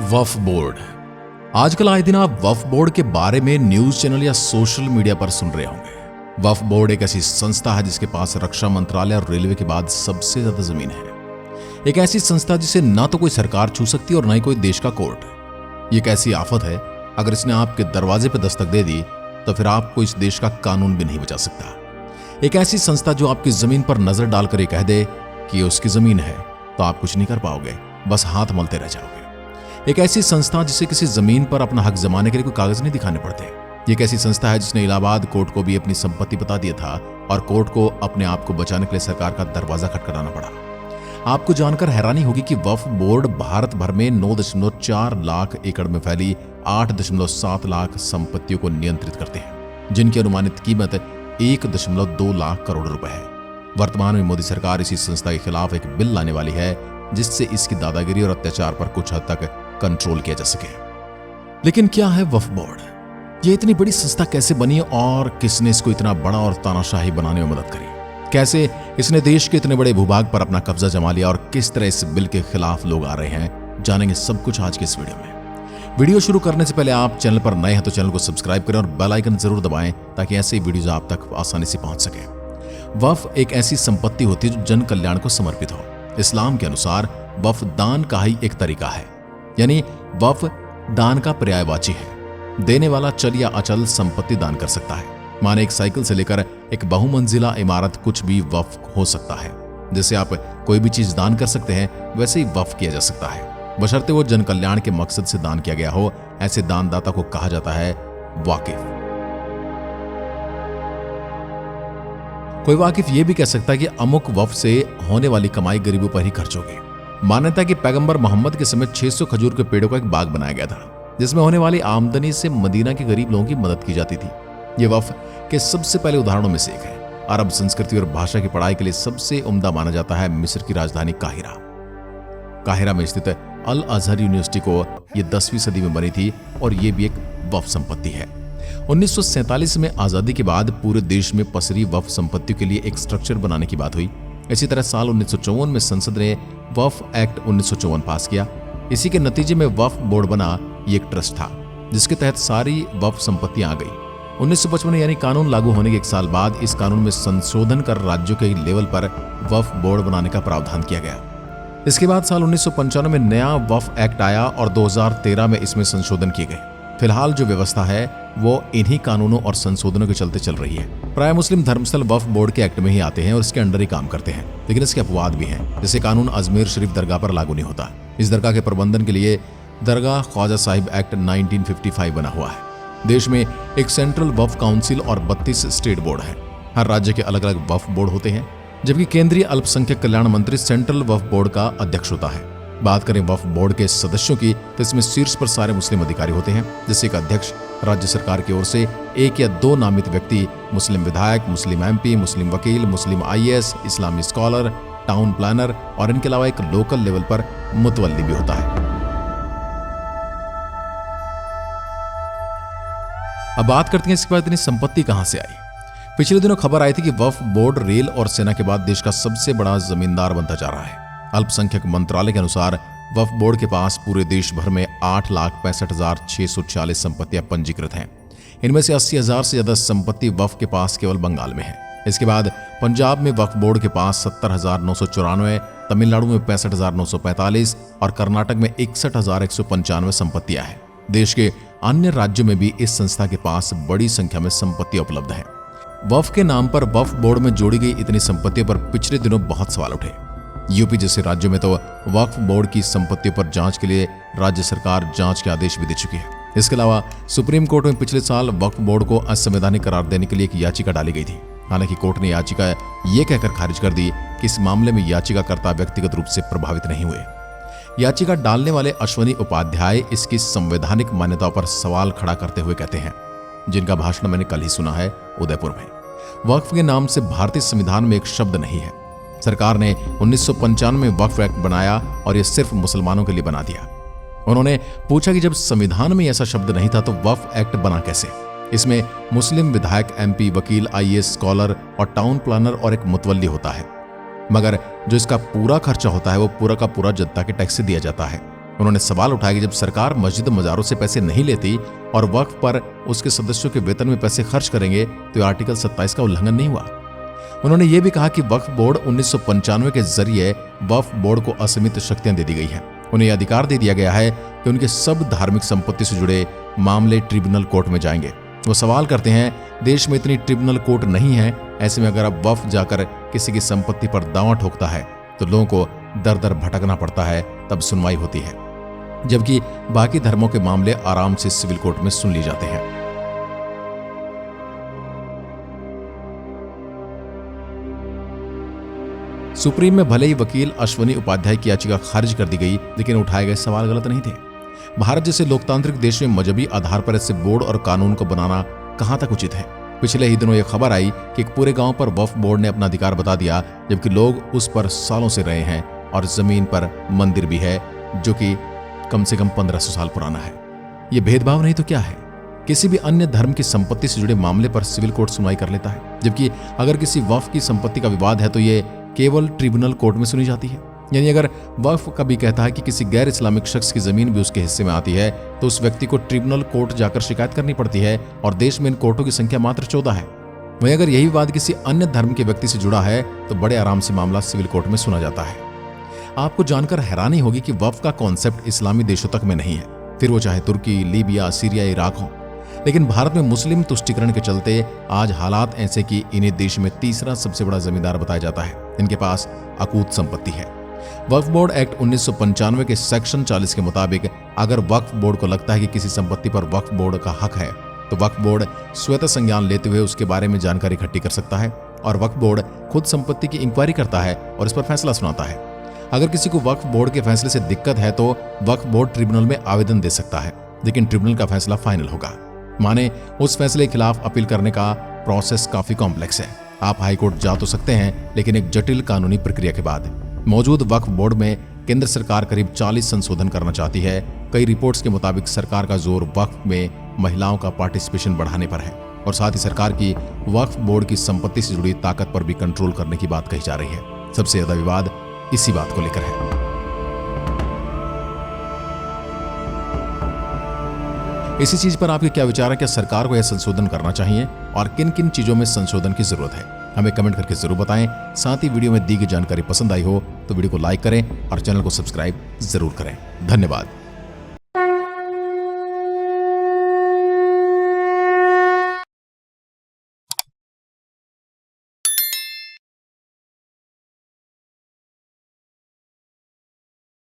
वक्फ board. आजकल आए दिन आप वक्फ बोर्ड के बारे में न्यूज चैनल या सोशल मीडिया पर सुन रहे होंगे। वक्फ बोर्ड एक ऐसी संस्था है जिसके पास रक्षा मंत्रालय और रेलवे के बाद सबसे ज्यादा जमीन है। एक ऐसी संस्था जिसे ना तो कोई सरकार छू सकती और ना ही कोई देश का कोर्ट। ये एक ऐसी आफत है, अगर इसने आपके दरवाजे पर दस्तक दे दी तो फिर आपको इस देश का कानून भी नहीं बचा सकता। एक ऐसी संस्था जो आपकी जमीन पर नजर डालकर ये कह दे कि ये उसकी जमीन है तो आप कुछ नहीं कर पाओगे, बस हाथ मलते रह जाओगे। एक ऐसी संस्था जिसे किसी जमीन पर अपना हक जमाने के लिए कोई कागज नहीं दिखाने पड़ते। ये एक ऐसी संस्था है जिसने इलाहाबाद कोर्ट को भी अपनी संपत्ति बता दिया था और कोर्ट को अपने आप को बचाने के लिए सरकार का दरवाजा खटखटाना पड़ा। आपको जानकर हैरानी होगी कि वक्फ बोर्ड भारत भर में 9.4 लाख एकड़ में फैली 8.7 लाख संपत्तियों को नियंत्रित करते हैं, जिनकी अनुमानित कीमत 1.2 लाख करोड़ रुपए है। वर्तमान में मोदी सरकार इसी संस्था के खिलाफ एक बिल लाने वाली है जिससे इसकी दादागिरी और अत्याचार पर कुछ हद तक कंट्रोल किया जा सके। लेकिन क्या है वक्फ बोर्ड? ये इतनी बड़ी संस्था कैसे बनी और किसने इसको इतना बड़ा और तानाशाही बनाने में मदद करी? कैसे इसने देश के इतने बड़े भूभाग पर अपना कब्जा जमा लिया और किस तरह इस बिल के खिलाफ लोग आ रहे हैं, जानेंगे सब कुछ आज के इस वीडियो में। वीडियो शुरू करने से पहले आप चैनल पर नए हैं तो चैनल को सब्सक्राइब करें और बेल आइकन जरूर दबाएं ताकि ऐसे ही वीडियोज आप तक आसानी से पहुंच सके। वक्फ एक ऐसी संपत्ति होती है जो जन कल्याण को समर्पित हो। इस्लाम के अनुसार वक्फ दान का ही एक तरीका है, यानी वक्फ दान का पर्यायवाची है। देने वाला चल या अचल संपत्ति दान कर सकता है। माने एक साइकिल से लेकर एक बहुमंजिला इमारत, कुछ भी वक्फ हो सकता है। जैसे आप कोई भी चीज दान कर सकते हैं वैसे ही वक्फ किया जा सकता है, बशर्ते वो जन कल्याण के मकसद से दान किया गया हो। ऐसे दानदाता को कहा जाता है वाकिफ। कोई वाकिफ ये भी कह सकता है कि अमुक वक्फ से होने वाली कमाई गरीबों पर ही खर्च होगी। मान्यता है कि पैगंबर मोहम्मद के समय 600 खजूर के पेड़ों का एक बाग बनाया गया था जिसमें होने वाली आमदनी से मदीना के गरीब लोगों की मदद की जाती थी। ये वक्फ के सबसे पहले उदाहरणों में से एक है। अरब संस्कृति और भाषा की पढ़ाई के लिए सबसे उम्दा माना जाता है मिस्र की राजधानी काहिरा। काहिरा में स्थित अल अजहर यूनिवर्सिटी को ये 10वीं सदी में बनी थी और ये भी एक वक्फ संपत्ति है। 1947 में आजादी के बाद पूरे देश में पसरी वक्फ संपत्तियों के लिए एक स्ट्रक्चर बनाने की बात हुई। इसी तरह साल 1954 में संसद ने वक्फ एक्ट 1954 पास किया। इसी के नतीजे में वक्फ बोर्ड बना। ये एक ट्रस्ट था जिसके तहत सारी वक्फ संपत्तियां आ गई। 1955 यानी कानून लागू होने के एक साल बाद इस कानून में संशोधन कर राज्यों के लेवल पर वक्फ बोर्ड बनाने का प्रावधान किया गया। इसके बाद साल 1995 में नया वक्फ एक्ट आया और 2013 में इसमें संशोधन किए गए। फिलहाल जो व्यवस्था है वो इन्हीं कानूनों और संशोधनों के चलते चल रही है। प्राय मुस्लिम धर्मस्थल वक्फ बोर्ड के एक्ट में ही आते हैं और इसके अंडर ही काम करते हैं, लेकिन इसके अपवाद भी हैं। जैसे कानून अजमेर शरीफ दरगाह पर लागू नहीं होता। इस दरगाह के प्रबंधन के लिए दरगाह ख्वाजा साहिब एक्ट 1955 बना हुआ है। देश में एक सेंट्रल वक्फ काउंसिल और 32 स्टेट बोर्ड है। हर राज्य के अलग अलग वक्फ बोर्ड होते हैं, जबकि केंद्रीय अल्पसंख्यक कल्याण मंत्री सेंट्रल वक्फ बोर्ड का अध्यक्ष होता है। बात करें वक्फ बोर्ड के सदस्यों की तो इसमें शीर्ष पर सारे मुस्लिम अधिकारी होते हैं, जैसे एक अध्यक्ष, राज्य सरकार की ओर से 1 या 2 नामित व्यक्ति, मुस्लिम विधायक, मुस्लिम MP, मुस्लिम वकील, मुस्लिम IAS, इस्लामी स्कॉलर, टाउन प्लानर और इनके अलावा एक लोकल लेवल पर मुतवल्ली भी होता है। अब बात करते हैं इसके बाद इतनी संपत्ति कहां से आई। पिछले दिनों खबर आई थी कि वक्फ बोर्ड रेल और सेना के बाद देश का सबसे बड़ा जमींदार बनता जा रहा है। अल्पसंख्यक मंत्रालय के अनुसार वक्फ बोर्ड के पास पूरे देश भर में 8,65,640 संपत्तियां पंजीकृत हैं। इनमें से 80,000 से ज्यादा संपत्ति वक्फ के पास केवल बंगाल में है। इसके बाद पंजाब में वक्फ बोर्ड के पास 70,994, तमिलनाडु में 65,945 और कर्नाटक में 61,195 संपत्तियां हैं। देश के अन्य राज्यों में भी इस संस्था के पास बड़ी संख्या में संपत्तियां उपलब्ध हैं। वक्फ के नाम पर वक्फ बोर्ड में जोड़ी गई इतनी संपत्तियों पर पिछले दिनों बहुत सवाल उठे। यूपी जैसे राज्यों में तो वक्फ बोर्ड की संपत्तियों पर जांच के लिए राज्य सरकार जांच के आदेश भी दे चुकी है। इसके अलावा सुप्रीम कोर्ट में पिछले साल वक्फ बोर्ड को असंवैधानिक करार देने के लिए एक याचिका डाली गई थी। हालांकि कोर्ट ने याचिका ये कहकर खारिज कर दी कि इस मामले में याचिकाकर्ता व्यक्तिगत रूप से प्रभावित नहीं हुए। याचिका डालने वाले अश्वनी उपाध्याय इसकी संवैधानिक मान्यताओं पर सवाल खड़ा करते हुए कहते हैं, जिनका भाषण मैंने कल ही सुना है उदयपुर में। वक्फ के नाम से भारतीय संविधान में एक शब्द नहीं है। सरकार ने 1995 में वक्फ एक्ट बनाया और यह सिर्फ मुसलमानों के लिए बना दिया। उन्होंने पूछा कि जब संविधान में ऐसा शब्द नहीं था तो वक्फ एक्ट बना कैसे? इसमें मुस्लिम विधायक, MP, वकील, IAS, स्कॉलर और टाउन प्लानर और एक मुतवल्ली होता है। मगर जो इसका पूरा खर्चा होता है वो पूरा का पूरा जनता के टैक्स से दिया जाता है। उन्होंने सवाल उठाया कि जब सरकार मस्जिद मजारों से पैसे नहीं लेती और वक्फ पर उसके सदस्यों के वेतन में पैसे खर्च करेंगे तो आर्टिकल 27 का उल्लंघन नहीं हुआ। उन्होंने ये भी कहा कि वक्फ बोर्ड 1995 के जरिए वक्फ बोर्ड को असीमित शक्तियां दे दी गई है। उन्हें अधिकार दे दिया गया है कि उनके सब धार्मिक संपत्ति से जुड़े मामले ट्रिब्यूनल कोर्ट में जाएंगे। वो सवाल करते हैं, देश में इतनी ट्रिब्यूनल कोर्ट नहीं है, ऐसे में अगर अब वक्फ जाकर किसी की संपत्ति पर दांव ठोकता है तो लोगों को दर दर भटकना पड़ता है, तब सुनवाई होती है, जबकि बाकी धर्मों के मामले आराम से सिविल कोर्ट में सुन लिए जाते हैं। सुप्रीम में भले ही वकील अश्वनी उपाध्याय की याचिका खारिज कर दी गई, लेकिन उठाए गए सवाल गलत नहीं थे। भारत जैसे लोकतांत्रिक देश में मजहबी आधार पर ऐसे बोर्ड और कानून को बनाना कहां तक उचित है। पिछले ही दिनों यह खबर आई कि एक पूरे गांव पर वक्फ बोर्ड ने अपना अधिकार बता दिया, जबकि लोग उस पर सालों से रहे हैं और जमीन पर मंदिर भी है जो कि कम से कम 1500 साल पुराना है। यह भेदभाव नहीं तो क्या है? किसी भी अन्य धर्म की संपत्ति से जुड़े मामले पर सिविल कोर्ट सुनवाई कर लेता है, जबकि अगर किसी वक्फ की संपत्ति का विवाद है तो ये केवल ट्रिब्यूनल कोर्ट में सुनी जाती है। यानी अगर वक्फ कभी कहता है कि किसी गैर इस्लामिक शख्स की जमीन भी उसके हिस्से में आती है तो उस व्यक्ति को ट्रिब्यूनल कोर्ट जाकर शिकायत करनी पड़ती है, और देश में इन कोर्टों की संख्या मात्र 14 है। वहीं अगर यही विवाद किसी अन्य धर्म के व्यक्ति से जुड़ा है तो बड़े आराम से मामला सिविल कोर्ट में सुना जाता है। आपको जानकर हैरानी होगी कि वक्फ का कॉन्सेप्ट इस्लामी देशों तक में नहीं है, फिर वो चाहे तुर्की, लीबिया, सीरिया, इराक हो। लेकिन भारत में मुस्लिम तुष्टीकरण के चलते आज हालात ऐसे कि इन्हें देश में तीसरा सबसे बड़ा जमींदार बताया जाता है। इनके पास अकूत संपत्ति है। वक्फ बोर्ड एक्ट 1995 के सेक्शन 40 के मुताबिक अगर वक्फ बोर्ड को लगता है कि किसी संपत्ति पर वक्फ बोर्ड का हक है तो वक्फ बोर्ड स्वतः संज्ञान लेते हुए उसके बारे में जानकारी इकट्ठी कर सकता है, और वक्फ बोर्ड खुद संपत्ति की इंक्वायरी करता है और इस पर फैसला सुनाता है। अगर किसी को वक्फ बोर्ड के फैसले से दिक्कत है तो वक्फ बोर्ड ट्रिब्यूनल में आवेदन दे सकता है, लेकिन ट्रिब्यूनल का फैसला फाइनल होगा। माने उस फैसले के खिलाफ अपील करने का प्रोसेस काफी कॉम्प्लेक्स है। आप हाईकोर्ट जा तो सकते हैं, लेकिन एक जटिल कानूनी प्रक्रिया के बाद। मौजूद वक्फ बोर्ड में केंद्र सरकार करीब 40 संशोधन करना चाहती है। कई रिपोर्ट्स के मुताबिक सरकार का जोर वक्फ में महिलाओं का पार्टिसिपेशन बढ़ाने पर है, और साथ ही सरकार की वक्फ बोर्ड की संपत्ति से जुड़ी ताकत पर भी कंट्रोल करने की बात कही जा रही है। सबसे ज्यादा विवाद इसी बात को लेकर है। इसी चीज पर आपके क्या विचार है? क्या सरकार को यह संशोधन करना चाहिए और किन किन चीजों में संशोधन की जरूरत है? हमें कमेंट करके जरूर बताएं। साथ ही वीडियो में दी गई जानकारी पसंद आई हो तो वीडियो को लाइक करें और चैनल को सब्सक्राइब जरूर करें। धन्यवाद।